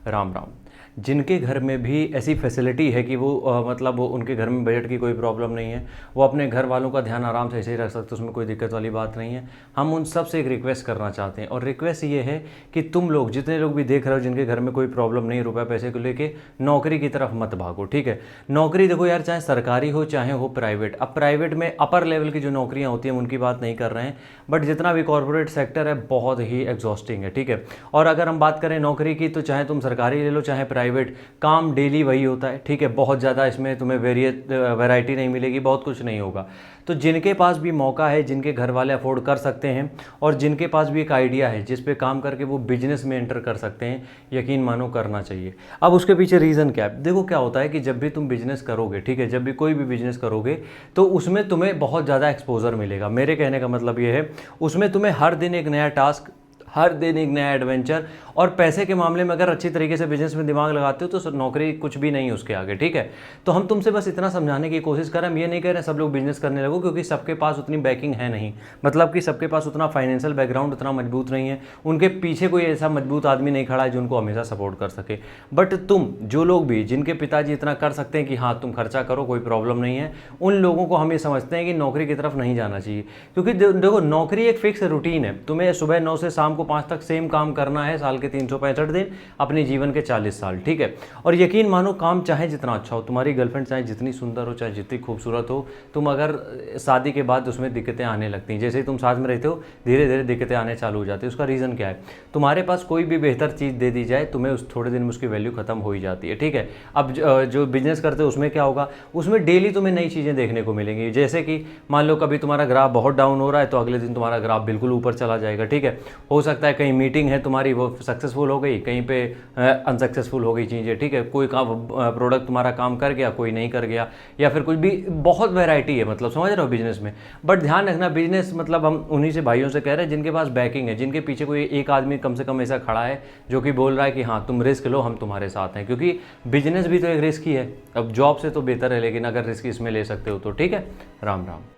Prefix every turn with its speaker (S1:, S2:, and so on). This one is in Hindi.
S1: राम राम। जिनके घर में भी ऐसी फैसिलिटी है कि वो मतलब वो उनके घर में बजट की कोई प्रॉब्लम नहीं है, वो अपने घर वालों का ध्यान आराम से ऐसे ही रख सकते, उसमें कोई दिक्कत वाली बात नहीं है। हम उन सब से एक रिक्वेस्ट करना चाहते हैं, और रिक्वेस्ट ये है कि तुम लोग जितने लोग भी देख रहे हो जिनके घर में कोई प्रॉब्लम नहीं, रुपये पैसे को लेके नौकरी की तरफ मत भागो, ठीक है। नौकरी देखो यार, चाहे सरकारी हो चाहे हो प्राइवेट। अब प्राइवेट में अपर लेवल की जो नौकरियाँ होती हैं उनकी बात नहीं कर रहे हैं, बट जितना भी कॉर्पोरेट सेक्टर है बहुत ही एग्जॉस्टिंग है, ठीक है। और अगर हम बात करें नौकरी की, तो चाहे तुम सरकारी ले लो चाहे प्राइवेट, काम डेली वही होता है, ठीक है। बहुत ज़्यादा इसमें तुम्हें वैरायटी नहीं मिलेगी, बहुत कुछ नहीं होगा। तो जिनके पास भी मौका है, जिनके घर वाले अफोर्ड कर सकते हैं, और जिनके पास भी एक आइडिया है जिस पे काम करके वो बिजनेस में एंटर कर सकते हैं, यकीन मानो करना चाहिए। अब उसके पीछे रीज़न क्या है? देखो क्या होता है कि जब भी तुम बिजनेस करोगे, ठीक है, जब भी कोई भी बिजनेस करोगे तो उसमें तुम्हें बहुत ज़्यादा एक्सपोजर मिलेगा। मेरे कहने का मतलब ये है, उसमें तुम्हें हर दिन एक नया टास्क, हर दिन एक नया एडवेंचर, और पैसे के मामले में अगर अच्छी तरीके से बिजनेस में दिमाग लगाते हो तो नौकरी कुछ भी नहीं उसके आगे, ठीक है। तो हम तुमसे बस इतना समझाने की कोशिश कर रहे हैं, हम ये नहीं कह रहे सब लोग बिजनेस करने लगो, क्योंकि सबके पास उतनी बैकिंग है नहीं, मतलब कि सबके पास उतना फाइनेंशियल बैकग्राउंड उतना मजबूत नहीं है, उनके पीछे कोई ऐसा मजबूत आदमी नहीं खड़ा है जो उनको हमेशा सपोर्ट कर सके। बट तुम जो लोग भी, जिनके पिताजी इतना कर सकते हैं कि हाँ तुम खर्चा करो कोई प्रॉब्लम नहीं है, उन लोगों को हम ये समझते हैं कि नौकरी की तरफ नहीं जाना चाहिए। क्योंकि देखो नौकरी एक फिक्स रूटीन है, तुम्हें सुबह 9 से शाम को 5 तक सेम काम करना है, साल के 365 दिन, अपने जीवन के 40 साल, ठीक है। और यकीन मानो काम चाहे जितना अच्छा हो, तुम्हारी गर्लफ्रेंड चाहे जितनी सुंदर हो, चाहे जितनी खूबसूरत हो, तुम अगर शादी के बाद उसमें दिक्कतें आने लगती हैं, जैसे ही तुम साथ में रहते हो धीरे धीरे दिक्कतें आने चालू हो जाती है। उसका रीज़न क्या है? तुम्हारे पास कोई भी बेहतर चीज़ दे दी जाए, तुम्हें उस थोड़े दिन में उसकी वैल्यू खत्म हो ही जाती है, ठीक है। अब जो बिजनेस करते हो उसमें क्या होगा, उसमें डेली तुम्हें नई चीज़ें देखने को मिलेंगी। जैसे कि मान लो कभी तुम्हारा ग्राफ बहुत डाउन हो रहा है तो अगले दिन तुम्हारा ग्राफ बिल्कुल ऊपर चला जाएगा, ठीक है। हो सकता है कहीं मीटिंग है तुम्हारी, वो सक्सेसफुल हो गई, कहीं पे अनसक्सेसफुल हो गई चीज़ें, ठीक है। कोई काम प्रोडक्ट तुम्हारा काम कर गया, कोई नहीं कर गया, या फिर कुछ भी, बहुत वैरायटी है, मतलब समझ रहे हो बिजनेस में। बट ध्यान रखना, बिजनेस मतलब हम उन्हीं से भाइयों से कह रहे हैं जिनके पास बैकिंग है, जिनके पीछे कोई एक आदमी कम से कम ऐसा खड़ा है जो कि बोल रहा है कि हाँ तुम रिस्क लो, हम तुम्हारे साथ हैं। क्योंकि बिजनेस भी तो एक रिस्क ही है। अब जॉब से तो बेहतर है, लेकिन अगर रिस्क इसमें ले सकते हो तो ठीक है। राम राम।